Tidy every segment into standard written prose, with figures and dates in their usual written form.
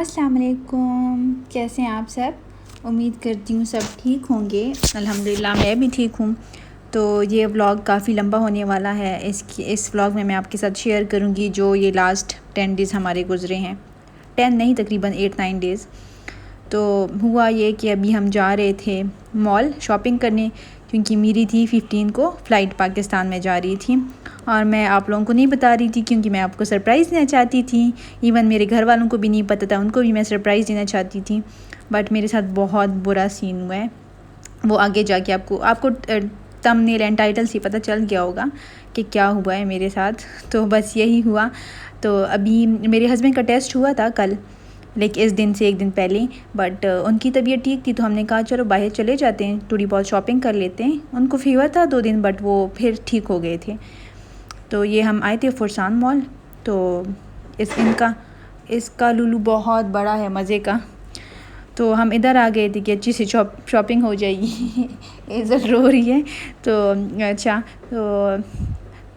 अस्सलाम वालेकुम। कैसे हैं आप सब? उम्मीद करती हूँ सब ठीक होंगे। अल्हम्दुलिल्लाह मैं भी ठीक हूँ। तो ये व्लॉग काफ़ी लंबा होने वाला है। इस व्लॉग में मैं आपके साथ शेयर करूँगी जो ये लास्ट 10 डेज़ हमारे गुज़रे हैं। 10 नहीं, तकरीबन 8-9 डेज़। तो हुआ ये कि अभी हम जा रहे थे मॉल शॉपिंग करने, क्योंकि मेरी थी 15 को फ़्लाइट पाकिस्तान में जा रही थी। और मैं आप लोगों को नहीं बता रही थी क्योंकि मैं आपको सरप्राइज़ देना चाहती थी। इवन मेरे घर वालों को भी नहीं पता था, उनको भी मैं सरप्राइज़ देना चाहती थी। बट मेरे साथ बहुत बुरा सीन हुआ है। वो आगे जाके आपको थंबनेल एंड टाइटल से पता चल गया होगा कि क्या हुआ है मेरे साथ। तो बस यही हुआ। तो अभी मेरे हस्बैंड का टेस्ट हुआ था कल, लेकिन इस दिन से एक दिन पहले। बट उनकी तबीयत ठीक थी तो हमने कहा चलो बाहर चले जाते हैं, थोड़ी बहुत शॉपिंग कर लेते हैं। उनको फीवर था 2 दिन, बट वो फिर ठीक हो गए थे। तो ये हम आए थे फुरसान मॉल। तो इसका लुलु बहुत बड़ा है, मज़े का। तो हम इधर आ गए थे कि अच्छी सी शॉपिंग हो जाएगी। इज़र रो रही है। तो अच्छा,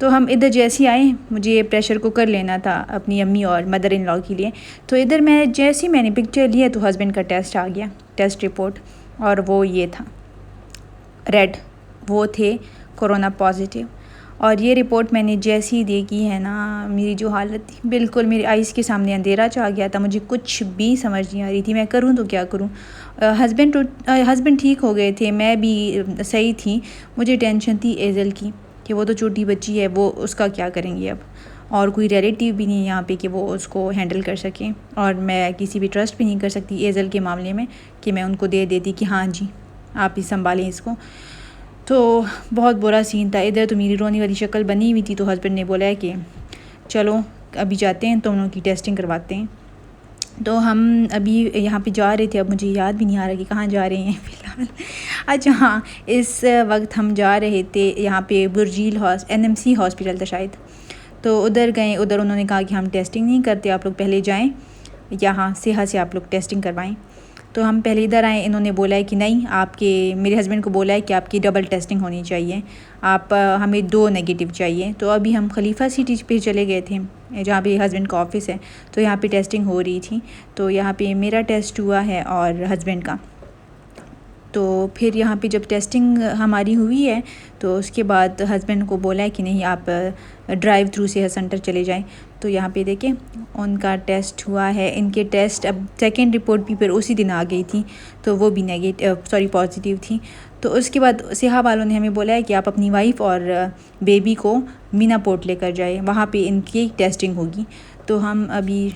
तो हम इधर जैसे आए, मुझे प्रेशर कुकर लेना था अपनी अम्मी और मदर इन लॉ के लिए। तो इधर मैंने पिक्चर लिया तो हस्बैंड का टेस्ट आ गया, टेस्ट रिपोर्ट। और वो ये था रेड, वो थे कोरोना पॉजिटिव। और ये रिपोर्ट मैंने जैसी देखी है ना, मेरी जो हालत थी, बिल्कुल मेरी आइज़ के सामने अंधेरा छा गया था। मुझे कुछ भी समझ नहीं आ रही थी मैं करूँ तो क्या करूँ। हस्बैंड ठीक हो गए थे, मैं भी सही थी। मुझे टेंशन थी एज़ल की कि वो तो छोटी बच्ची है, वो उसका क्या करेंगे अब। और कोई रिलेटिव भी नहीं है यहाँ पे कि वो उसको हैंडल कर सकें। और मैं किसी भी ट्रस्ट भी नहीं कर सकती एज़ल के मामले में कि मैं उनको दे देती कि हाँ जी आप ही संभालें इसको। तो बहुत बुरा सीन था। इधर तो मेरी रोने वाली शक्ल बनी हुई थी। तो हस्बैंड ने बोला है कि चलो अभी जाते हैं तो उन लोगों की टेस्टिंग करवाते हैं। तो हम अभी यहाँ पे जा रहे थे, अब मुझे याद भी नहीं आ रहा कि कहाँ जा रहे हैं फ़िलहाल। अच्छा हाँ, इस वक्त हम जा रहे थे यहाँ पे बुर्जील NMC हॉस्पिटल था शायद। तो उधर गए, उधर उन्होंने कहा कि हम टेस्टिंग नहीं करते, आप लोग पहले जाएं यहाँ सेहा से आप लोग टेस्टिंग करवाएं। तो हम पहले इधर आए, इन्होंने बोला है कि नहीं, मेरे हस्बैंड को बोला है कि आपकी डबल टेस्टिंग होनी चाहिए, हमें 2 नेगेटिव चाहिए। तो अभी हम खलीफा सिटी पे चले गए थे जहाँ पे हस्बैंड का ऑफ़िस है। तो यहाँ पे टेस्टिंग हो रही थी। तो यहाँ पे मेरा टेस्ट हुआ है और हस्बैंड का। तो फिर यहाँ पे जब टेस्टिंग हमारी हुई है तो उसके बाद हस्बैंड को बोला है कि नहीं, आप ड्राइव थ्रू सेहत सेंटर चले जाएं। तो यहाँ पे देखें उनका टेस्ट हुआ है। इनके टेस्ट अब सेकेंड रिपोर्ट भी फिर उसी दिन आ गई थी, तो वो भी पॉजिटिव थी। तो उसके बाद सेहा वालों ने हमें बोला है कि आप अपनी वाइफ और बेबी को मीना पोर्ट लेकर जाए, वहाँ पे इनकी टेस्टिंग होगी। तो हम अभी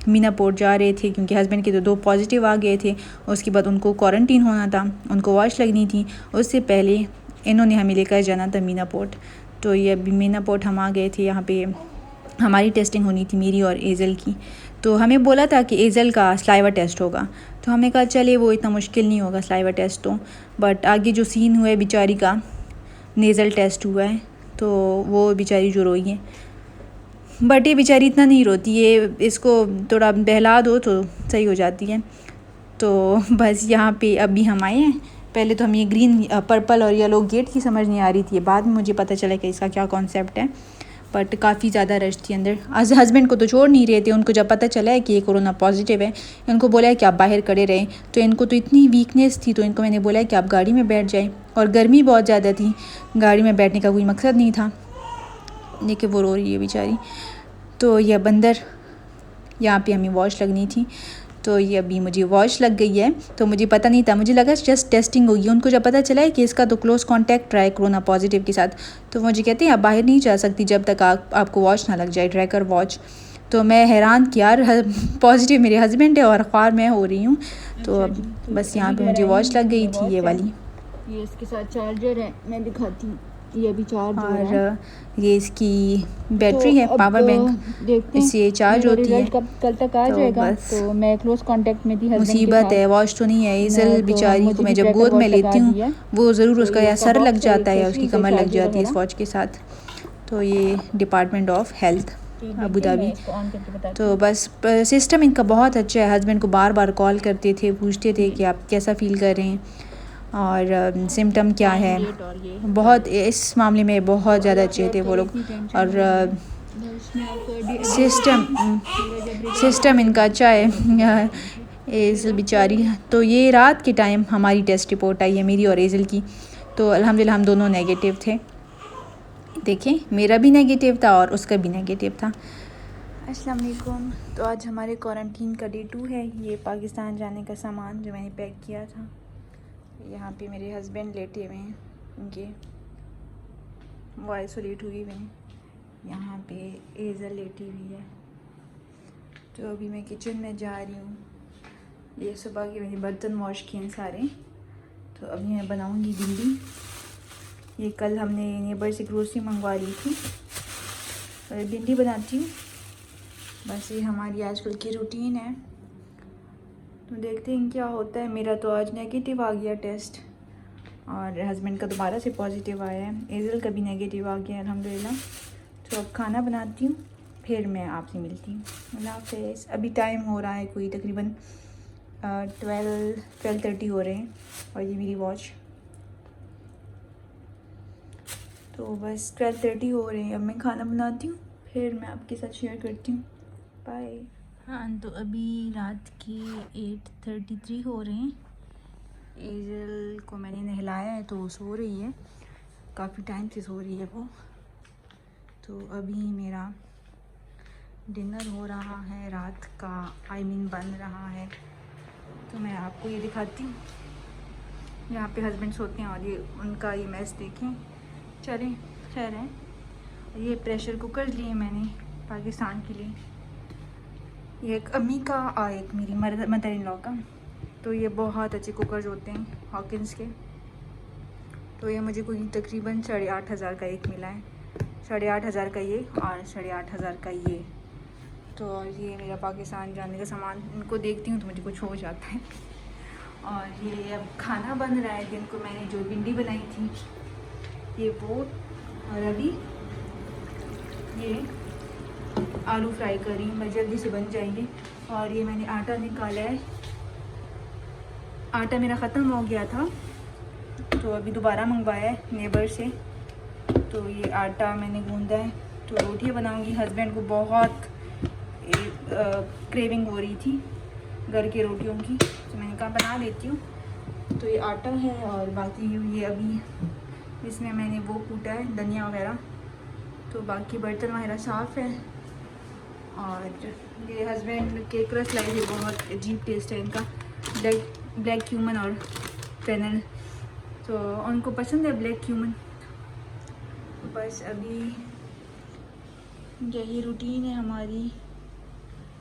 मीना पोर्ट जा रहे थे क्योंकि हस्बैंड के तो 2 पॉजिटिव आ गए थे। उसके बाद उनको क्वारंटीन होना था, उनको वॉश लगनी थी। उससे पहले इन्होंने हमें लेकर जाना था मीना पोर्ट। तो ये अभी मीना पोर्ट हम आ गए थे। यहाँ पे हमारी टेस्टिंग होनी थी, मेरी और एज़ल की। तो हमें बोला था कि एज़ल का स्लाइवा टेस्ट होगा। तो हमने कहा चले, वो इतना मुश्किल नहीं होगा स्लाइवा टेस्ट तो। बट आगे जो सीन हुआ है, बेचारी का नेज़ल टेस्ट हुआ है, तो वो बेचारी जो रोई है। बट ये बेचारी इतना नहीं रोती है, इसको थोड़ा बहला दो तो सही हो जाती है। तो बस यहाँ पे अभी हम आए हैं। पहले तो हम ये ग्रीन, पर्पल और येलो गेट की समझ नहीं आ रही थी, बाद में मुझे पता चला कि इसका क्या कॉन्सेप्ट है। बट काफ़ी ज़्यादा रश थी अंदर। हस्बैंड को तो छोड़ नहीं रहे थे। उनको जब पता चला है कि ये कोरोना पॉजिटिव है, इनको बोला है कि आप बाहर खड़े रहें। तो इनको तो इतनी वीकनेस थी, तो इनको मैंने बोला है कि आप गाड़ी में बैठ जाएं। और गर्मी बहुत ज़्यादा थी, गाड़ी में बैठने का कोई मकसद नहीं था। देखिए वो रो रही है बेचारी। तो ये बंदर, यहाँ पे हमें वॉश लगनी थी, तो ये अभी मुझे वॉश लग गई है। तो मुझे पता नहीं था, मुझे लगा जस्ट टेस्टिंग होगी। उनको जब पता चला है कि इसका तो क्लोज कॉन्टैक्ट रहा है कोरोना पॉजिटिव के साथ, तो मुझे कहते हैं आप बाहर नहीं जा सकती जब तक आपको वॉश ना लग जाए, ट्रैकर वॉच। तो मैं हैरान कि यार पॉजिटिव मेरे हस्बैंड है और ख़्वार मैं हो रही हूँ। तो अब बस यहाँ पे मुझे वॉश लग गई थी ये वाली। ये इसके साथ चार्जर है, मैं दिखाती हूँ। ये भी चार्ज हो रहा है। और ये इसकी बैटरी है, पावर बैंक, इससे चार्ज होती है। कल तक आ जाएगा। तो मैं क्लोज कांटेक्ट में थी, मुसीबत है, वॉश तो नहीं है। एज़ल बेचारी को मैं जब गोद में लेती हूँ वो ज़रूर उसका या सर लग जाता है या उसकी कमर लग जाती है इस वॉच के साथ। तो ये department of health Abu Dhabi. तो बस सिस्टम इनका बहुत अच्छा है। हस्बैंड को बार बार कॉल करते थे, पूछते थे कि आप कैसा फ़ील कर रहे हैं और सिम्टम क्या है। बहुत इस मामले में बहुत ज़्यादा अच्छे थे वो लोग। और इसमें आपको सिस्टम इनका अच्छा है। एज़ल बेचारी, तो ये रात के टाइम हमारी टेस्ट रिपोर्ट आई है, मेरी और एज़ल की। तो अल्हम्दुलिल्लाह हम दोनों नेगेटिव थे। देखें, मेरा भी नेगेटिव था और उसका भी नेगेटिव था। अस्सलाम वालेकुम। तो आज हमारे क्वारंटीन का डे 2 है। ये पाकिस्तान जाने का सामान जो मैंने पैक किया था। यहाँ पे मेरे हस्बैंड लेटे हुए हैं, उनके वो आइसोलेट हुई हुए हैं। यहाँ पे एज़ल लेटी हुई है। तो अभी मैं किचन में जा रही हूँ। ये सुबह के मैंने बर्तन वॉश किए हैं सारे। तो अभी मैं बनाऊँगी भिंडी। ये कल हमने नेबर से ग्रोसरी मंगवा ली थी, तो भिंडी बनाती हूँ। बस ये हमारी आजकल की रूटीन है। तो देखते हैं क्या होता है। मेरा तो आज नेगेटिव आ गया टेस्ट और हस्बैंड का दोबारा से पॉजिटिव आया है। एज़ल का भी नेगेटिव आ गया अल्हम्दुलिल्लाह। तो अब खाना बनाती हूँ, फिर मैं आपसे मिलती हूँ। अल्लाह हाफ़िज़। अभी टाइम हो रहा है कोई तकरीबन 12:30 हो रहे हैं और ये मेरी वॉच। तो बस 12:30 हो रहे हैं। अब मैं खाना बनाती हूँ, फिर मैं आपके साथ शेयर करती हूँ। बाय। हाँ, तो अभी रात के 8:33 हो रहे हैं। एज़ल को मैंने नहलाया है तो वो सो रही है, काफ़ी टाइम से सो रही है वो। तो अभी मेरा डिनर हो रहा है रात का, बन रहा है। तो मैं आपको ये दिखाती हूँ। यहाँ पे हस्बैंड सोते हैं और ये उनका ये मैस देखें। चलें, खैर है। ये प्रेशर कुकर लिए मैंने पाकिस्तान के लिए, ये एक अम्मी का और एक मेरी मदर इन लॉ का। तो ये बहुत अच्छे कुकर्स होते हैं हॉकिंस के। तो ये मुझे कोई तकरीबन 8,500 का एक मिला है। 8,500 का ये और 8,500 का ये। तो ये मेरा पाकिस्तान जाने का सामान, इनको देखती हूँ तो मुझे कुछ हो जाता है। और ये अब खाना बन रहा है। दिन को मैंने जो भिंडी बनाई थी ये वो, और अभी ये आलू फ्राई कर रही हूँ मैं, जल्दी से बन जाएंगे। और ये मैंने आटा निकाला है। आटा मेरा ख़त्म हो गया था तो अभी दोबारा मंगवाया है नेबर से। तो ये आटा मैंने गूंदा है, तो रोटियाँ बनाऊंगी। हस्बैंड को बहुत क्रेविंग हो रही थी घर की रोटियों की, तो मैंने कहा बना लेती हूँ। तो ये आटा है और बाकी ये अभी इसमें मैंने वो कूटा है धनिया वगैरह। तो बाकी बर्तन वगैरह साफ़ है। और ये हस्बैंड के क्रश लाई है, बहुत अजीब टेस्ट है इनका, ब्लैक क्यूमन और फेनल। तो उनको पसंद है ब्लैक क्यूमन। तो बस अभी यही रूटीन है हमारी।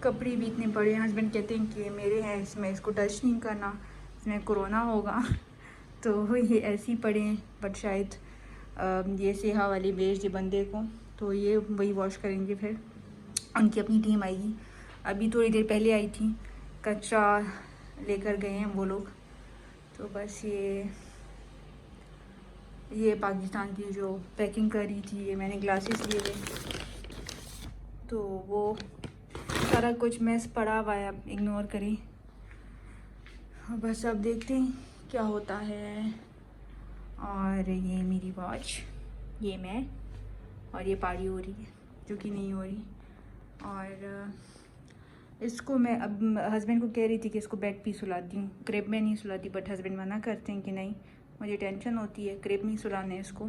कपड़े भी इतने पड़े हैं, हस्बैंड कहते हैं कि ये मेरे हैं, इसमें इसको टच नहीं करना, इसमें कोरोना होगा। तो ये ऐसे ही पड़े हैं, बट शायद ये सेहा वाली बेच दे बंदे को, तो ये वही वॉश करेंगे। फिर उनकी अपनी टीम आएगी। अभी थोड़ी देर पहले आई थी, कचरा लेकर गए हैं वो लोग। तो बस ये पाकिस्तान की जो पैकिंग करी थी, ये मैंने ग्लासेस लिए थे, तो वो सारा कुछ मैस पड़ा हुआ है, अब इग्नोर करें। बस अब देखते हैं क्या होता है। और ये मेरी वॉच, ये मैं, और ये पारी हो रही है जो कि नहीं हो रही। और इसको मैं अब हस्बैंड को कह रही थी कि इसको बेड पे सुलाती हूँ, क्रेब में नहीं सुलाती, बट हस्बैंड मना करते हैं कि नहीं, मुझे टेंशन होती है, क्रेब में ही सुलाने इसको।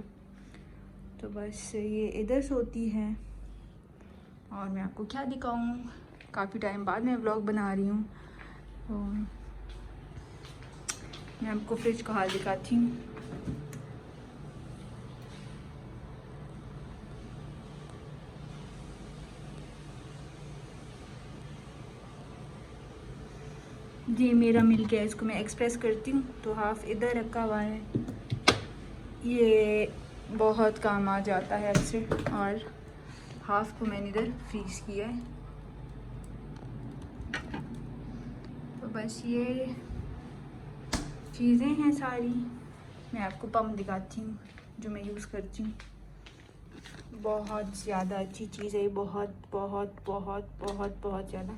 तो बस ये इधर सोती है। और मैं आपको क्या दिखाऊँ, काफ़ी टाइम बाद मैं व्लॉग बना रही हूँ। तो मैं आपको फ्रिज का हाल दिखाती हूँ। ये मेरा मिल गया, इसको मैं एक्सप्रेस करती हूँ। तो हाफ़ इधर रखा हुआ है, ये बहुत काम आ जाता है अक्सर। और हाफ़ को मैंने इधर फ्रीज़ किया है। तो बस ये चीज़ें हैं सारी। मैं आपको पम्प दिखाती हूँ जो मैं यूज़ करती हूँ। बहुत ज़्यादा अच्छी चीज़ है, बहुत बहुत बहुत बहुत बहुत ज़्यादा।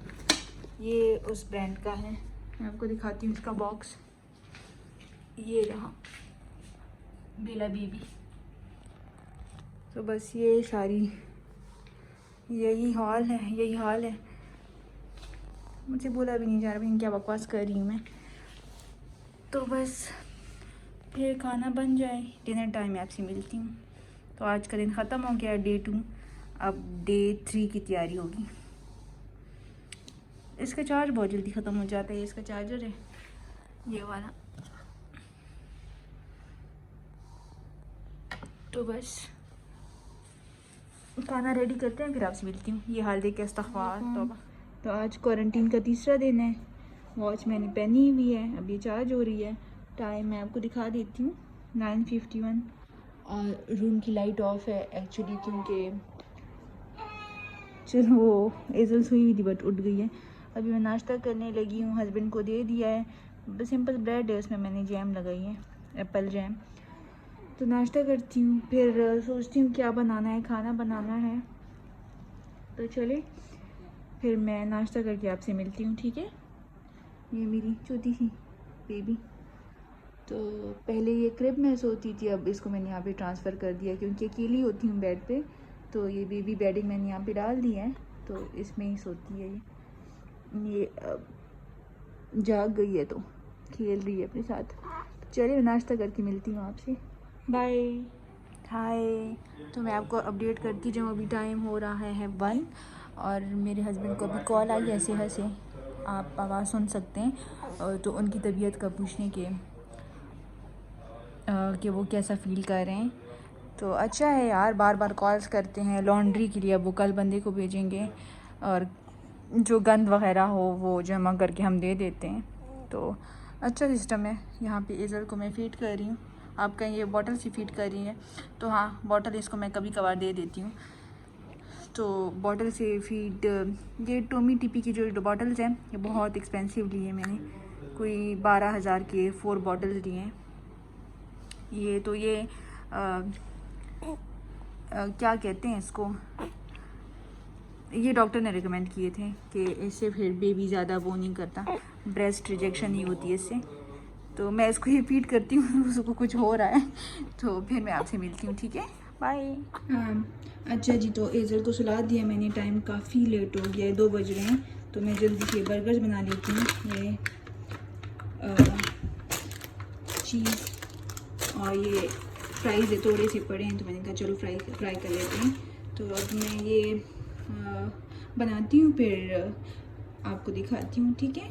ये उस ब्रांड का है, मैं आपको दिखाती हूँ इसका बॉक्स। ये रहा बेला बेबी। तो बस ये सारी यही हाल है, यही हाल है। मुझे बोला भी नहीं जा रहा, भाई क्या बकवास कर रही हूँ मैं। तो बस फिर खाना बन जाए, डिनर टाइम में आपसे मिलती हूँ। तो आज का दिन ख़त्म हो गया, डे 2। अब डे 3 की तैयारी होगी। इसका चार्ज बहुत जल्दी ख़त्म हो जाता है। इसका चार्जर है ये वाला। तो बस खाना रेडी करते हैं, फिर आपसे मिलती हूँ। ये हाल देख के इस्तग़फ़ार तौबा। तो आज क्वारंटीन का तीसरा दिन है। वॉच मैंने पहनी हुई है, अब ये चार्ज हो रही है। टाइम मैं आपको दिखा देती हूँ, 9:51। और रूम की लाइट ऑफ है एक्चुअली, क्योंकि चलो वो एजल सोई हुई थी बट उठ गई है। अभी मैं नाश्ता करने लगी हूँ, हस्बैंड को दे दिया है। सिंपल ब्रेड है, उसमें मैंने जैम लगाई है, एप्पल जैम। तो नाश्ता करती हूँ, फिर सोचती हूँ क्या बनाना है, खाना बनाना है। तो चले फिर मैं नाश्ता करके आपसे मिलती हूँ, ठीक है। ये मेरी छोटी सी बेबी, तो पहले ये क्रिब में सोती थी, अब इसको मैंने यहाँ पे ट्रांसफ़र कर दिया क्योंकि अकेली होती हूँ बेड पे। तो ये बेबी बेडिंग मैंने यहाँ पे डाल दी है, तो इसमें ही सोती है ये अब जाग गई है तो खेल रही है अपने साथ। चलिए मैं नाश्ता करके मिलती हूँ आपसे, बाय। हाय। तो मैं आपको अपडेट करती जाऊँ, अभी टाइम हो रहा है 1 और मेरे हस्बैंड को अभी कॉल आई ऐसे हंसे, आप आवाज़ सुन सकते हैं। तो उनकी तबीयत का पूछने के कि वो कैसा फ़ील कर रहे हैं। तो अच्छा है यार, बार बार कॉल्स करते हैं लॉन्ड्री के लिए। अब वो कल बंदे को भेजेंगे और जो गंद वगैरह हो वो जमा करके हम दे देते हैं। तो अच्छा सिस्टम है। यहाँ पे एजल को मैं फ़ीड कर रही हूँ, आप कहीं ये बॉटल से फ़ीड कर रही है, तो हाँ बॉटल इसको मैं कभी कभार दे देती हूँ। तो बॉटल से फ़ीड, ये टोमी टीपी की जो बॉटल्स हैं ये बहुत एक्सपेंसिव ली है मैंने, कोई 12,000 के 4 बॉटल्स लिए हैं ये। तो ये क्या कहते हैं इसको, ये डॉक्टर ने रिकमेंड किए थे कि इससे फिर बेबी ज़्यादा वो नहीं करता, ब्रेस्ट रिजेक्शन नहीं होती है इससे। तो मैं इसको ये फीड करती हूँ, उसको कुछ हो रहा है तो फिर मैं आपसे मिलती हूँ, ठीक है, बाय। अच्छा जी, तो एजल को सुला दिया मैंने, टाइम काफ़ी लेट हो गया है, 2 बज रहे हैं। तो मैं जल्दी से बर्गर्स बना लेती हूँ। ये चीज़ और ये फ्राइज़ थोड़े से पड़े हैं, तो मैंने कहा चलो फ्राई कर लेते हैं। तो अब मैं ये बनाती हूँ, फिर आपको दिखाती हूँ, ठीक है,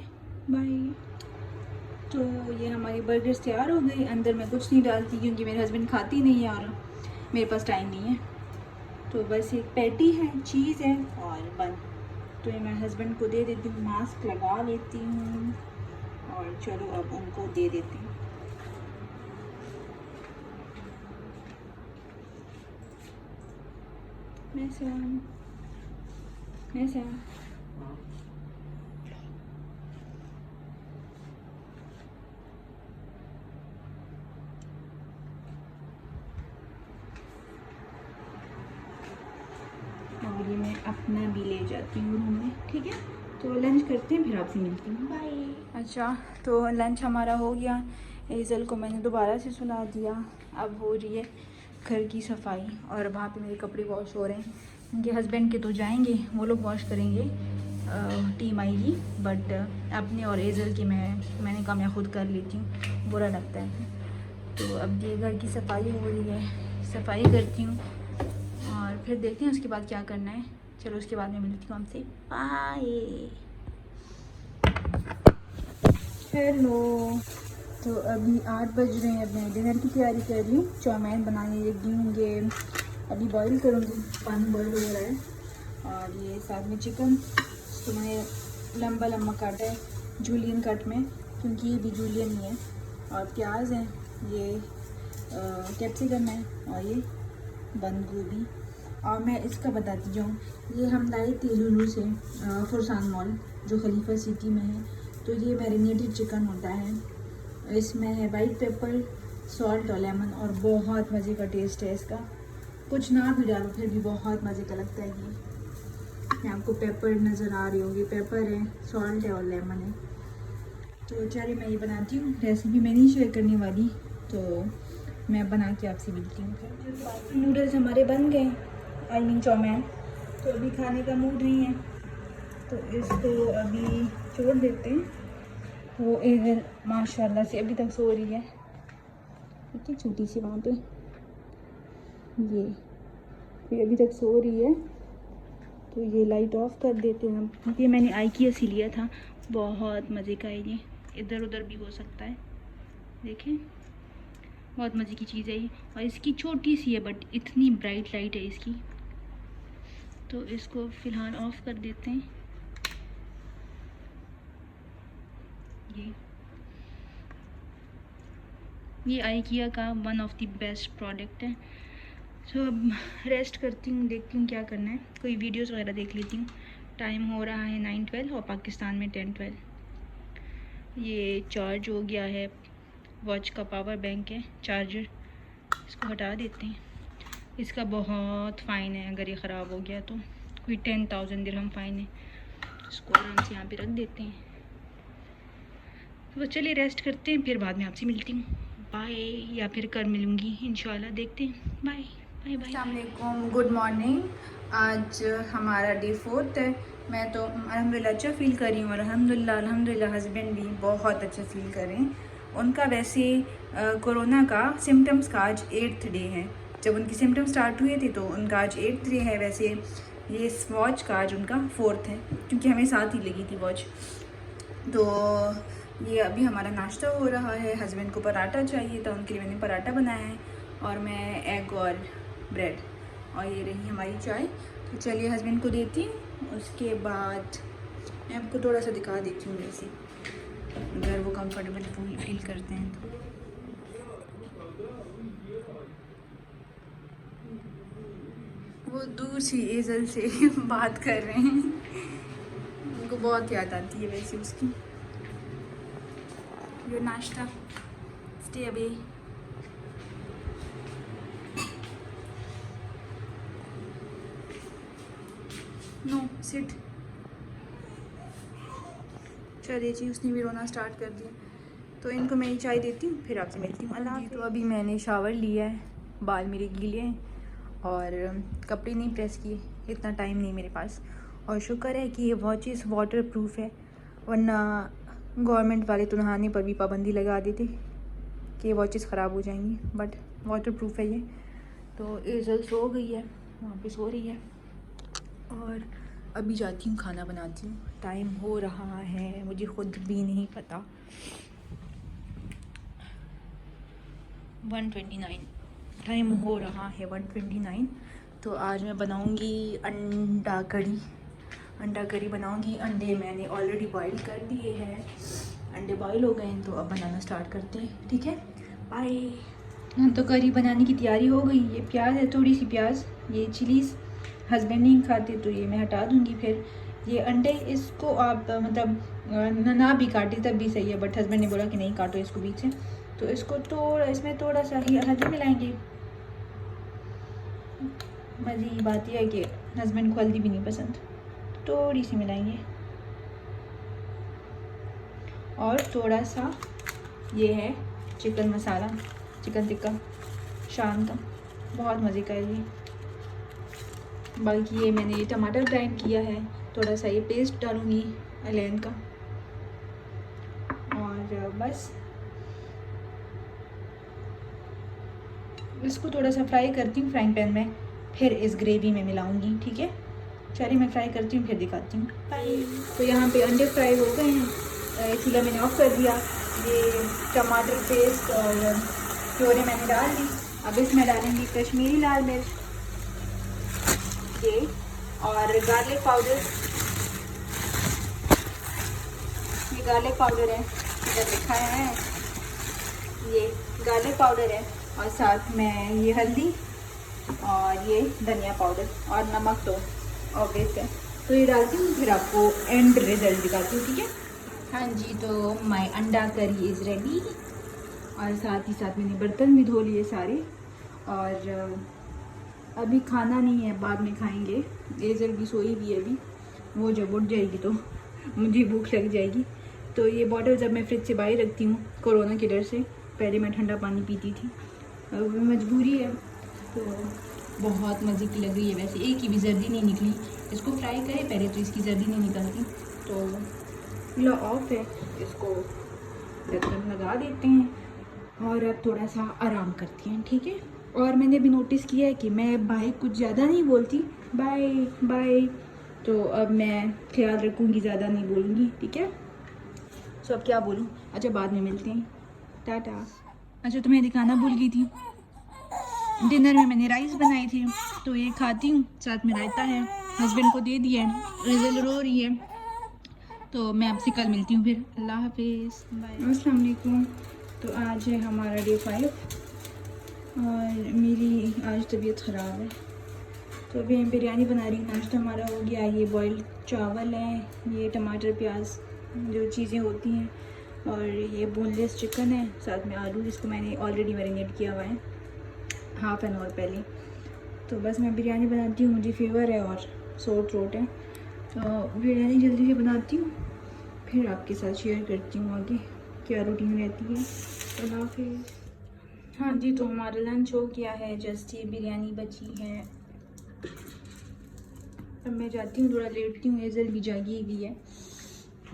बाय। तो ये हमारे बर्गर्स तैयार हो गए। अंदर मैं कुछ नहीं डालती क्योंकि मेरे हस्बैंड खाती नहीं है और मेरे पास टाइम नहीं है। तो बस एक पैटी है, चीज़ है और बन। तो ये मैं हस्बैंड को दे देती हूँ, मास्क लगा लेती हूँ और चलो अब उनको दे देती हूँ। ऐसा और ये मैं अपना भी ले जाती हूँ रूम में, ठीक है। तो लंच करते हैं, फिर आपसे मिलती हूँ, बाय। अच्छा, तो लंच हमारा हो गया। एजल को मैंने दोबारा से सुला दिया। अब हो रही है घर की सफाई और वहाँ पे मेरे कपड़े वॉश हो रहे हैं। उनके हस्बैंड के तो जाएंगे, वो लोग वॉश करेंगे, टीम आएगी, बट अपने और एजल की मैंने कहा मैं खुद कर लेती हूँ, बुरा लगता है। तो अब ये घर की सफाई हो रही है, सफाई करती हूँ और फिर देखते हैं उसके बाद क्या करना है। चलो उसके बाद मैं मिलती हूँ हमसे, बाय। हेलो। तो अभी 8 बज रहे हैं, अब मैं डिनर की तैयारी कर रही हूँ। चाउमीन बनाने लगी हूँ, ये अभी बॉईल करूँगी, पानी बॉईल हो रहा है। और ये साथ में चिकन, तो मैंने लंबा लंबा काटा है जूलियन कट में, क्योंकि ये भी जूलियन ही है। और प्याज है, ये कैप्सिकम है और ये बंद गोभी। और मैं इसका बताती जाऊँ, ये हम लाए थे लुलू से, फरसान मॉल जो खलीफा सिटी में है। तो ये मैरिनेटेड चिकन होता है, इसमें है वाइट पेपर, सॉल्ट और लेमन, और बहुत मज़े का टेस्ट है इसका। कुछ ना भी डालो फिर भी बहुत मज़े का लगता है ये। मैं आपको पेपर नज़र आ रही होगी, पेपर है, सॉल्ट है और लेमन है। तो चलिए मैं ये बनाती हूँ, रेसिपी मैं नहीं शेयर करने वाली, तो मैं बना के आपसे मिलती हूँ। नूडल्स हमारे बन गए, आई मीन चाउमीन। तो अभी खाने का मूड नहीं है, तो इसको अभी छोड़ देते हैं। वो इधर माशाल्लाह से अभी तक सो रही है, ठीक है, छोटी सी वहाँ पे ये अभी तक सो रही है। तो ये लाइट ऑफ कर देते हैं हम। ये मैंने आइकिया से लिया था, बहुत मज़े का है ये, इधर उधर भी हो सकता है, देखें बहुत मज़े की चीज़ है ये। और इसकी छोटी सी है बट इतनी ब्राइट लाइट है इसकी। तो इसको फ़िलहाल ऑफ कर देते हैं। ये आइकिया का one of the best product है। तो अब रेस्ट करती हूँ, देखती हूँ क्या करना है, कोई वीडियोस वगैरह देख लेती हूँ। टाइम हो रहा है 9:12 और पाकिस्तान में 10:12। ये चार्ज हो गया है, वॉच का पावर बैंक है, चार्जर इसको हटा देते हैं। इसका बहुत फ़ाइन है, अगर ये ख़राब हो गया तो कोई 10,000 दिरहम फ़ाइन है। इसको आराम से यहाँ पे रख देते हैं। तो चलिए रेस्ट करते हैं, फिर बाद में आपसे मिलती हूँ। बाय, या फिर कर मिलूँगी इंशाल्लाह, देखते हैं। Bye bye bye. अस्सलाम वालेकुम, गुड मॉर्निंग। आज हमारा डे 4 है। मैं तो अल्हम्दुलिल्लाह अच्छा फ़ील कर रही हूँ और अल्हम्दुलिल्लाह हस्बैंड भी बहुत अच्छा फ़ील कर रहे हैं। उनका वैसे कोरोना का सिम्टम्स का आज 8th डे है। जब उनकी सिम्टम्स स्टार्ट हुए थे तो उनका आज 8th डे है। वैसे ये वॉच का आज उनका 4th है, क्योंकि हमें साथ ही लगी थी वॉच। तो ये अभी हमारा नाश्ता हो रहा है। हस्बैंड को पराठा चाहिए था, उनके लिए मैंने पराठा बनाया है, और मैं एग और ब्रेड, और ये रही हमारी चाय। तो चलिए हस्बैंड को देती हूँ, उसके बाद मैं आपको थोड़ा सा दिखा देती हूँ वैसे, अगर वो कंफर्टेबल फील करते हैं तो। वो दूर से एजल से बात कर रहे हैं, उनको बहुत याद आती है वैसे उसकी। ये नाश्ता, स्टे अवे। Know sit. चलिए जी, उसने भी रोना स्टार्ट कर दिया। तो इनको मैं चाय देती हूँ, फिर आपसे मिलती हूँ। अल्लाह। तो अभी मैंने शावर लिया है, बाल मेरे गीले हैं और कपड़े नहीं प्रेस किए, इतना टाइम नहीं मेरे पास। और शुक्र है कि ये वॉचेस वाटर प्रूफ है, वरना गवर्नमेंट वाले तो नहाने पर भी पाबंदी लगा देते कि ये वॉचेस ख़राब हो जाएंगी, बट वाटर प्रूफ है ये। तो एजल सो गई है, वहाँ पे सो रही है, और अभी जाती हूँ खाना बनाती हूँ। टाइम हो रहा है, मुझे खुद भी नहीं पता, 1:29 टाइम हो रहा है, 1:29। तो आज मैं बनाऊँगी अंडा करी बनाऊँगी। अंडे मैंने ऑलरेडी बॉईल कर दिए हैं, अंडे बॉईल हो गए हैं, तो अब बनाना स्टार्ट करते हैं, ठीक है, बाय। तो करी बनाने की तैयारी हो गई। ये प्याज है, थोड़ी सी प्याज, ये चिलीज़ हस्बैंड नहीं खाते तो ये मैं हटा दूँगी। फिर ये अंडे, इसको आप मतलब ना भी काटे तब भी सही है, बट हस्बैंड ने बोला कि नहीं काटो इसको बीच से, तो इसको इसमें थोड़ा सा ही हल्दी मिलाएंगे। मज़े की बात यह है कि हस्बैंड को हल्दी भी नहीं पसंद, थोड़ी सी मिलाएंगे। और थोड़ा सा ये है चिकन मसाला, चिकन टिक्का शाम का, बहुत मज़े का है ये। बाकी ये मैंने टमाटर ग्राइंड किया है, थोड़ा सा ये पेस्ट डालूँगी अलेन का, और बस इसको थोड़ा सा फ्राई करती हूँ फ्राइंग पैन में, फिर इस ग्रेवी में मिलाऊंगी, ठीक है। चलिए मैं फ्राई करती हूँ, फिर दिखाती हूँ, बाय। तो यहाँ पे अंडे फ्राई हो गए हैं, चूल्हा मैंने ऑफ कर दिया। ये टमाटर पेस्ट और प्योरे मैंने डाल दी। अब इसमें डालेंगी कश्मीरी लाल मिर्च, ये, और गार्लिक पाउडर। ये गार्लिक पाउडर है, इधर लिखा है, ये गार्लिक पाउडर है, और साथ में ये हल्दी और ये धनिया पाउडर और नमक तो ऑब्वियस है। तो ये डालती हूँ, फिर आपको एंड रिजल्ट दिखाती हूँ, ठीक है। हाँ जी, तो माय अंडा करी इज़ रेडी, और साथ ही साथ मैंने बर्तन भी धो लिए सारे। और अभी खाना नहीं है, बाद में खाएंगे। एजल भी सोई भी है अभी, वो जब उठ जाएगी तो मुझे भूख लग जाएगी। तो ये बॉटल जब मैं फ्रिज से बाहर रखती हूँ कोरोना के डर से, पहले मैं ठंडा पानी पीती थी, अब मजबूरी है तो बहुत मज़े की लग रही है। वैसे एक की भी जर्दी नहीं निकली। इसको फ्राई करें पहले तो इसकी जर्दी नहीं निकलती। तो चूल्हा ऑफ है, इसको ढक्कन लगा देते हैं और अब थोड़ा सा आराम करते हैं, ठीक है। और मैंने भी नोटिस किया है कि मैं बाय कुछ ज़्यादा नहीं बोलती, बाय बाय। तो अब मैं ख्याल रखूँगी, ज़्यादा नहीं बोलूँगी, ठीक है। सो अब क्या बोलूँ, अच्छा बाद में मिलते हैं, टाटा। अच्छा तुम्हें दिखाना भूल गई थी, डिनर में मैंने राइस बनाई थी तो ये खाती हूँ, साथ में रायता है, हस्बैंड को दे दिया है। रिजल रो रही है, तो मैं आपसे कल मिलती हूँ फिर। अल्लाह हाफिज़, बाय। अस्सलाम वालेकुम। तो आज है हमारा डे 5 और मेरी आज तबीयत ख़राब है, तो अभी मैं बिरयानी बना रही हूँ। नाश्ता हमारा हो गया। ये बॉइल्ड चावल हैं, ये टमाटर प्याज जो चीज़ें होती हैं, और ये बोनलेस चिकन है, साथ में आलू जिसको मैंने ऑलरेडी मैरिनेट किया हुआ है हाफ़ एन आवर पहले। तो बस मैं बिरयानी बनाती हूँ, मुझे फीवर है और सोर थ्रोट है, तो बिरयानी जल्दी से बनाती हूँ, फिर आपके साथ शेयर करती हूँ आगे क्या रूटीन रहती है। अल्लाह हाफिज़। हाँ जी, तो हमारा लंच हो गया है, जस्ट ये बिरयानी बची है। अब मैं जाती हूँ, थोड़ा लेटती हूँ, एजल भी जागी हुई है,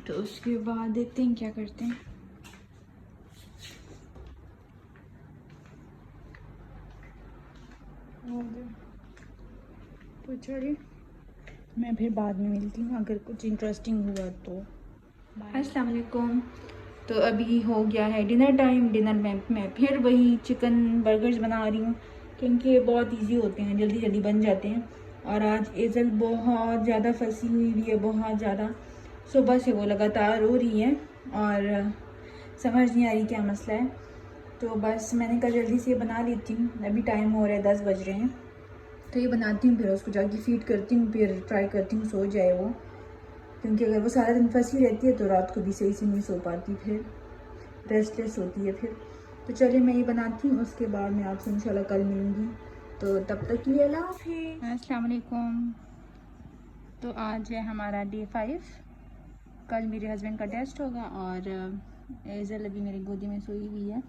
तो उसके बाद देखते हैं क्या करते हैं। तो चलिए मैं फिर बाद में मिलती हूँ अगर कुछ इंटरेस्टिंग हुआ तो। अस्सलाम वालेकुम। तो अभी हो गया है डिनर टाइम। डिनर में मैं फिर वही चिकन बर्गर्स बना रही हूँ, क्योंकि ये बहुत इजी होते हैं, जल्दी जल्दी बन जाते हैं। और आज एजल बहुत ज़्यादा फंसी हुई है, बहुत ज़्यादा। सुबह से वो लगातार रो रही है और समझ नहीं आ रही क्या मसला है। तो बस मैंने कहा जल्दी से बना लेती हूँ, अभी टाइम हो रहा है 10 बज रहे हैं, तो ये बनाती हूँ, फिर उसको जाके फीड करती हूँ, फिर ट्राई करती हूँ सो जाए वो, क्योंकि अगर वो सारा दिन फंसी रहती है तो रात को भी सही से नहीं सो पाती, फिर रेस्टलेस होती है फिर। तो चलिए मैं ये बनाती हूँ, उसके बाद मैं आपसे इंशाल्लाह कल मिलूँगी। तो तब तक के लिए अल्लाह हाफिज़। अस्सलाम वालेकुम। तो आज है हमारा डे 5। कल मेरे हस्बैंड का टेस्ट होगा और एजल अभी मेरी गोदी में सोई हुई है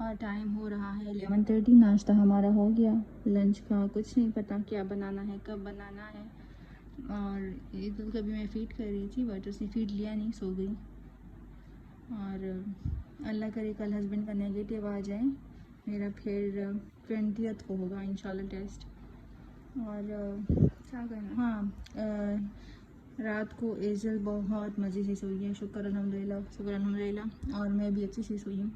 और टाइम हो रहा है 11:30। नाश्ता हमारा हो गया, लंच का कुछ नहीं पता क्या बनाना है, कब बनाना है। और एक तो कभी मैं फ़ीड कर रही थी बट उसने फ़ीड लिया नहीं, सो गई। और अल्लाह करे कल हस्बैंड का नेगेटिव आ जाए, मेरा फिर 20th को होगा इंशाल्लाह टेस्ट। और क्या करना, हाँ रात को एजल बहुत मज़े से सोई है, शुक्र अल्हम्दुलिल्लाह, शुक्र अल्हम्दुलिल्लाह। और मैं भी अच्छे से सोई हूँ।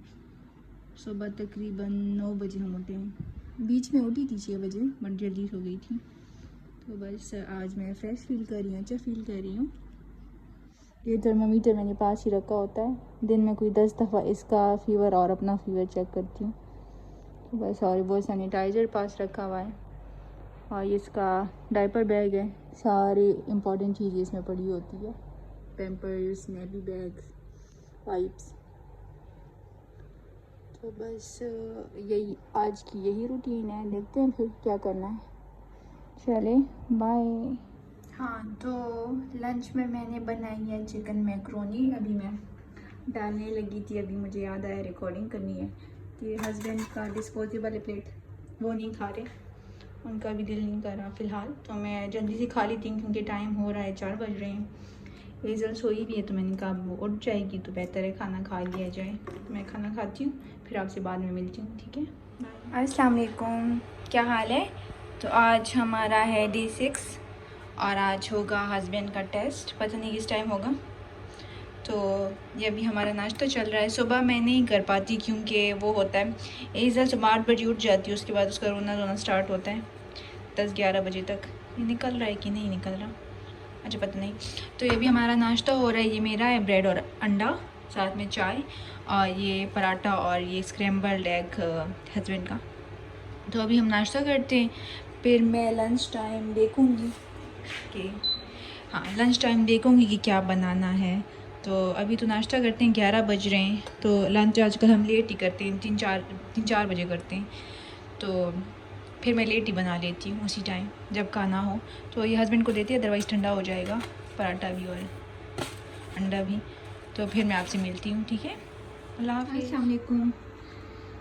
सुबह तकरीबन 9 बजे हम उठे हैं, बीच में उठी थी 6 बजे बट जल्दी सो गई थी। तो बस आज मैं फ्रेश फील कर रही हूँ, अच्छा फील कर रही हूँ। ये थर्मामीटर मैंने पास ही रखा होता है, दिन में कोई 10 दफ़ा इसका फ़ीवर और अपना फ़ीवर चेक करती हूँ। तो बस, और वो सैनिटाइज़र पास रखा हुआ है, और ये इसका डायपर बैग है, सारी इम्पॉर्टेंट चीज़ें इसमें पड़ी होती है, पैम्पर्स, नेपी बैग्स, वाइप्स। तो बस यही आज की यही रूटीन है, देखते हैं फिर क्या करना है। चले बाय। हाँ, तो लंच में मैंने बनाई है चिकन मैक्रोनी, अभी मैं डालने लगी थी, अभी मुझे याद आया रिकॉर्डिंग करनी है कि हस्बैंड का डिस्पोजेबल प्लेट वो नहीं खा रहे, उनका भी दिल नहीं कर रहा फ़िलहाल, तो मैं जल्दी से खा लेती हूँ क्योंकि टाइम हो रहा है, 4 बज रहे हैं। एजल सोई भी है, तो मैंने कहा वो उठ जाएगी तो बेहतर है खाना खा लिया जाए। तो मैं खाना खाती हूँ, फिर आपसे बाद में मिलती हूँ, ठीक है। अस्सलाम वालेकुम, क्या हाल है। तो आज हमारा है डे 6 और आज होगा हस्बैंड का टेस्ट, पता नहीं किस टाइम होगा। तो ये अभी हमारा नाश्ता चल रहा है। सुबह मैं नहीं कर पाती क्योंकि वो होता है, एजल सुबह 8 बजे उठ जाती है, उसके बाद उसका रोना धोना स्टार्ट होता है 10-11 बजे तक। ये निकल रहा है कि नहीं निकल रहा, अच्छा पता नहीं। तो ये भी हमारा नाश्ता हो रहा है, ये मेरा है ब्रेड और अंडा, साथ में चाय, और ये पराठा, और ये स्क्रैम्बल्ड एग हस्बैंड का। तो अभी हम नाश्ता करते हैं, फिर मैं लंच टाइम देखूँगी कि लंच टाइम देखूँगी कि क्या बनाना है। तो अभी तो नाश्ता करते हैं, 11 बज रहे हैं, तो लंच आजकल हम लेट ही करते हैं, 3-4 बजे करते हैं। तो फिर मैं लेट ही बना लेती हूँ उसी टाइम जब खाना हो। तो ये हस्बैंड को देती है, अदरवाइज़ ठंडा हो जाएगा पराठा भी और अंडा भी। तो फिर मैं आपसे मिलती हूँ, ठीक है। अल्लाह हाफ़िज़। अस्सलाम वालेकुम।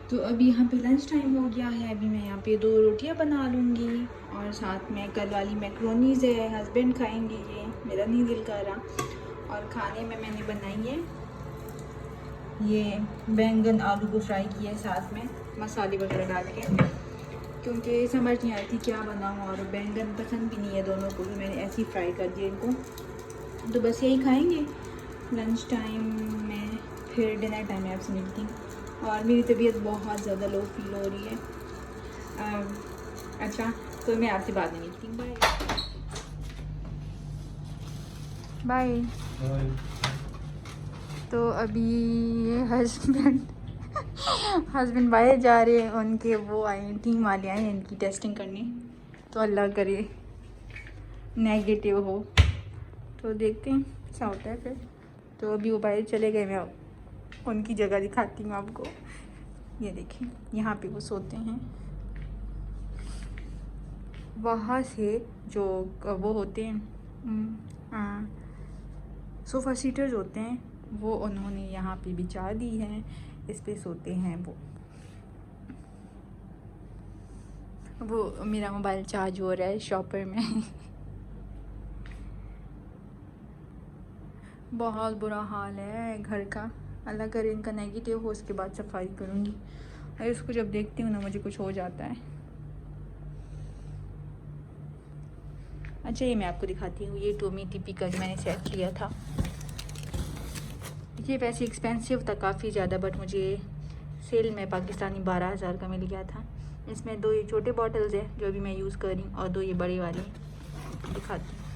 तो अभी यहाँ पे लंच टाइम हो गया है। अभी मैं यहाँ पे 2 रोटियाँ बना लूँगी और साथ में कल वाली मैक्रोनीज़ है, हस्बैंड खाएंगे, ये मेरा नहीं दिल कर रहा। और खाने में मैंने बनाई है ये बैंगन आलू को फ्राई किया है साथ में मसाले वगैरह डाल के, क्योंकि समझ नहीं आई थी क्या बनाऊँ और बैंगन पसंद भी नहीं है दोनों को, तो मैंने ऐसे ही फ्राई कर दिया इनको। तो बस यही खाएँगे लंच टाइम में, फिर डिनर टाइम में आपसे मिलती हूँ। और मेरी तबीयत बहुत ज़्यादा लो फील हो रही है। अच्छा, तो मैं आपसे बाद में मिलती हूँ। Bye bye. तो अभी ये हस्बैंड बाहर जा रहे हैं, उनके वो आए टीम वाले आए हैं इनकी टेस्टिंग करने, तो अल्लाह करे नेगेटिव हो, तो देखते हैं क्या होता है फिर। तो अभी वो बाहर चले गए, मैं उनकी जगह दिखाती हूँ आपको। ये देखिए यहाँ पे वो सोते हैं, वहाँ से जो वो होते हैं सोफ़ा सीटर्स होते हैं, वो उन्होंने यहाँ पे बिछा दी है, इस पे सोते हैं वो मेरा मोबाइल चार्ज हो रहा है शॉपर में। बहुत बुरा हाल है घर का, अल्लाह करे इनका नेगेटिव हो, उसके बाद सफाई करूँगी। और इसको जब देखती हूँ ना मुझे कुछ हो जाता है। अच्छा, ये मैं आपको दिखाती हूँ, ये टोमी टिपी का जो मैंने सेट लिया था, ये वैसे एक्सपेंसिव था काफ़ी ज़्यादा, बट मुझे सेल में पाकिस्तानी 12,000 का मिल गया था। इसमें 2 ये छोटे बॉटल्स हैं जो अभी मैं यूज़ कर रही हूँ, और 2 ये बड़े वाले दिखाती हूँ।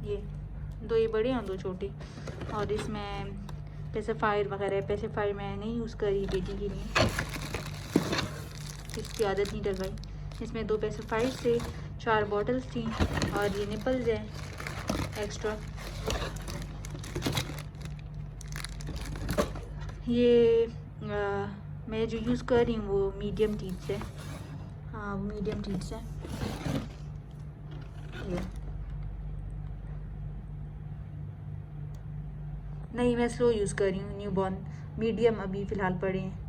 ये 2 ये बड़े और 2 छोटे, और इसमें पेसिफायर वगैरह, पेसिफायर मैं नहीं यूज़ करी बेटी के लिए, इसकी आदत नहीं लगाई। इसमें 2 पेसिफायर थे, 4 बॉटल्स थी, और ये निपल्स है एक्स्ट्रा। ये मैं जो यूज़ कर रही हूँ वो मीडियम टीथ है, हाँ वो मीडियम टीथ है। ये नहीं, मैं स्लो यूज़ कर रही हूँ, न्यू बॉर्न मीडियम अभी फ़िलहाल पड़े हैं।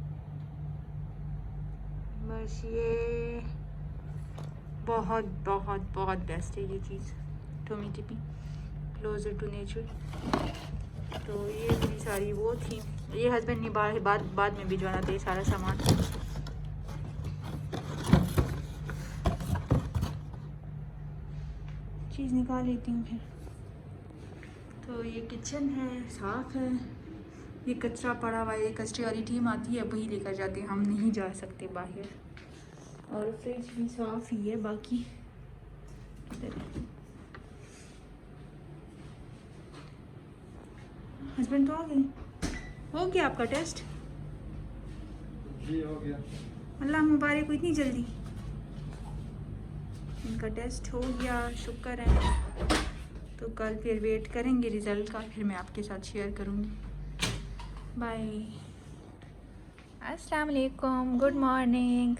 बस ये बहुत बहुत बहुत बेस्ट है ये चीज़, टोमी टिपी क्लोजर टू नेचर। तो ये मेरी सारी वो थी, ये हस्बैंड ने बाद में भिजवाना था ये सारा सामान। चीज़ निकाल लेती हूँ फिर। तो ये किचन है, साफ़ है, ये कचरा पड़ा हुआ है, ये कचरे वाली टीम आती है वही लेकर जाते हैं, हम नहीं जा सकते बाहर। और फ्रिज भी साफ़ ही है, बाकी हस्बैंड तो आ गए। हो गया आपका टेस्ट? जी हो गया। अल्लाह मुबारक हो, इतनी जल्दी इनका टेस्ट हो गया, शुक्र है। तो कल फिर वेट करेंगे रिज़ल्ट का, फिर मैं आपके साथ शेयर करूँगी। बाय। अस्सलाम वालेकुम, गुड मॉर्निंग।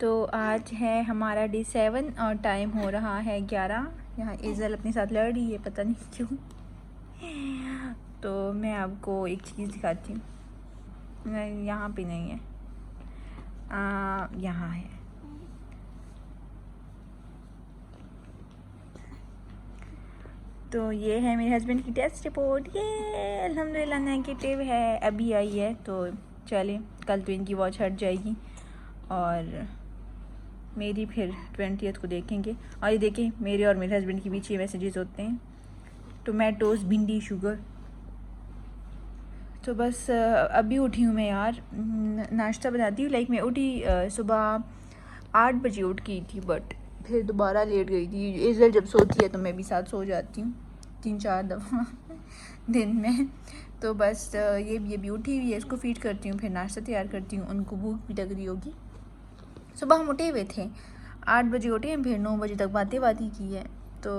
तो आज है हमारा डे 7 और टाइम हो रहा है 11। यहाँ इज़ल अपने साथ लड़ रही है, पता नहीं क्यों। तो मैं आपको एक चीज़ दिखाती हूँ, यहाँ पे नहीं है, यहाँ है। तो ये है मेरे हस्बैंड की टेस्ट रिपोर्ट, ये अल्हम्दुलिल्लाह नेगेटिव है, अभी आई है। तो चलें, कल तो इनकी वॉच हट जाएगी और मेरी फिर 20th को देखेंगे। और ये देखें, मेरे और मेरे हस्बैंड के बीच ये मैसेजेस होते हैं, टोमेटोज़, भिंडी, शुगर। तो बस अभी उठी हूँ मैं यार, नाश्ता बनाती हूँ। लाइक मैं उठी सुबह 8 बजे उठ गई थी, बट फिर दोबारा लेट गई थी। इज़ल जब सोती है तो मैं भी साथ सो जाती हूँ 3-4 दफ़ा दिन में। तो बस ये भी उठी हुई है, इसको फीड करती हूँ, फिर नाश्ता तैयार करती हूँ। उनको भूख भी लग रही होगी। सुबह हम उठे हुए थे, 8 बजे उठे हैं, फिर 9 बजे तक बातें की है। तो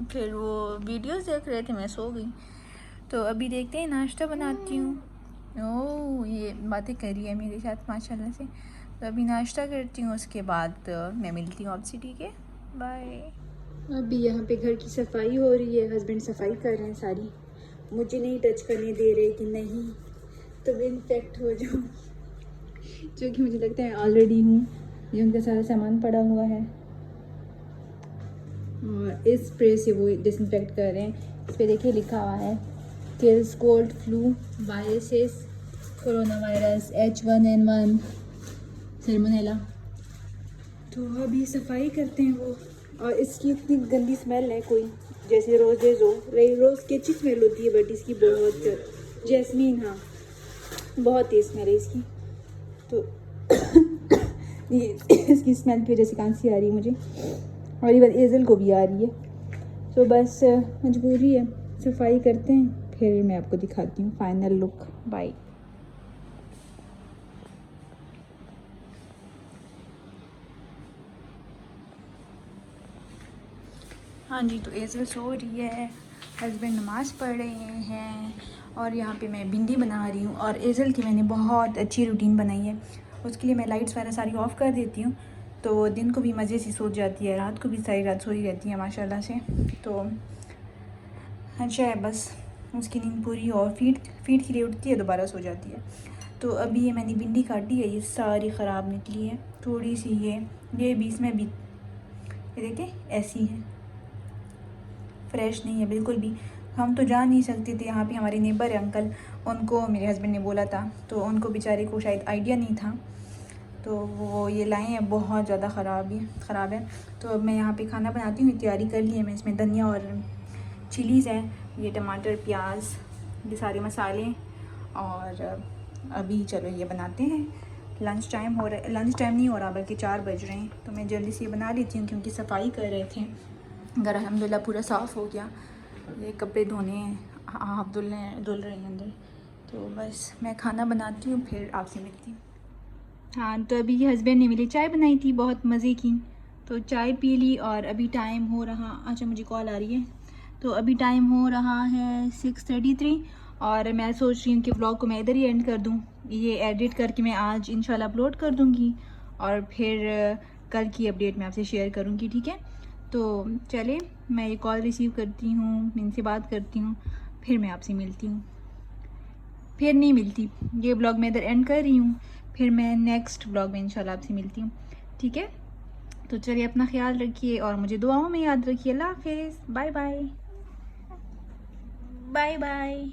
फिर वो वीडियोस देख रहे थे, मैं सो गई। तो अभी देखते हैं, नाश्ता बनाती हूँ। ओह, ये बातें कर रही है मेरे साथ माशाल्लाह से। तो अभी नाश्ता करती हूँ, उसके बाद मैं मिलती हूँ आपसे, ठीक है? बाय। अभी यहाँ पे घर की सफाई हो रही है, हस्बैंड सफाई कर रहे हैं सारी। मुझे नहीं टच करने दे रहे कि नहीं तो इन्फेक्ट हो जाऊँ, जो कि मुझे लगता है ऑलरेडी हूँ। ये उनका सारा सामान पड़ा हुआ है और इस स्प्रे से वो डिसइंफेक्ट कर रहे हैं। इस पर देखिए लिखा हुआ है kills cold flu viruses corona virus H1N1 Salmonella. तो अभी सफाई करते हैं वो। और इसकी इतनी गंदी स्मेल है, कोई जैसे रोजेज हो, रोज़ की अच्छी स्मेल होती है बट इसकी बहुत, जैस्मीन, हाँ बहुत तेज़ स्मेल है इसकी। तो ये इसकी स्मेल पे जैसे खांसी आ रही है मुझे, और ये बात एजल को भी आ रही है। तो बस मजबूरी है, सफाई करते हैं फिर मैं आपको दिखाती हूँ फाइनल लुक। बाय। हाँ जी, तो एजल सो रही है, हस्बैंड नमाज़ पढ़ रहे हैं और यहाँ पे मैं भिंडी बना रही हूँ। और एजल की मैंने बहुत अच्छी रूटीन बनाई है, उसके लिए मैं लाइट्स वगैरह सारी ऑफ़ कर देती हूँ, तो दिन को भी मज़े से सो जाती है, रात को भी सारी रात सोई रहती है माशाल्लाह से। तो अच्छा है, बस उसकी नींद पूरी और फीड के लिए उठती है, दोबारा सो जाती है। तो अभी ये मैंने भिंडी काटी है, ये सारी ख़राब निकली है, थोड़ी सी ये बीच में भी ये देखिए ऐसी है, फ्रेश नहीं है बिल्कुल भी। हम तो जा नहीं सकते थे, यहाँ पे हमारे नेबर है अंकल, उनको मेरे हस्बैंड ने बोला था, तो उनको बेचारे को शायद आइडिया नहीं था, तो वो ये लाए हैं, बहुत ज़्यादा ख़राब है। तो अब मैं यहाँ पे खाना बनाती हूँ, तैयारी कर ली है मैं, इसमें धनिया और चिलीज़ है, ये टमाटर प्याज ये सारे मसाले। और अभी चलो ये बनाते हैं, लंच टाइम हो रहा है, लंच टाइम नहीं हो रहा बल्कि 4 बज रहे हैं, तो मैं जल्दी से ये बना लेती हूँ क्योंकि सफाई कर रहे थे। घर अल्हम्दुलिल्लाह पूरा साफ़ हो गया, ये कपड़े धोने हैं, हाथ धुल रहे हैं अंदर। तो बस मैं खाना बनाती हूँ फिर आपसे मिलती हूँ। हाँ, तो अभी हस्बैंड ने मेरे लिए चाय बनाई थी बहुत मज़े की, तो चाय पी ली। और अभी टाइम हो रहा, अच्छा मुझे कॉल आ रही है, तो अभी टाइम हो रहा है 6:33 और मैं सोच रही हूँ कि व्लॉग को मैं इधर ही एंड कर दूँ। ये एडिट करके मैं आज इंशाल्लाह अपलोड कर दूँगी और फिर कल की अपडेट मैं आपसे शेयर करूँगी, ठीक है। तो चले मैं ये कॉल रिसीव करती हूँ, इनसे बात करती हूँ, फिर मैं आपसे मिलती हूँ। फिर नहीं मिलती, ये ब्लॉग मैं इधर एंड कर रही हूँ, फिर मैं नेक्स्ट ब्लॉग में इंशाल्लाह आपसे मिलती हूँ, ठीक है। तो चलिए अपना ख्याल रखिए और मुझे दुआओं में याद रखिए। अल्लाह हाफिज़, बाय बाय बाय बाय।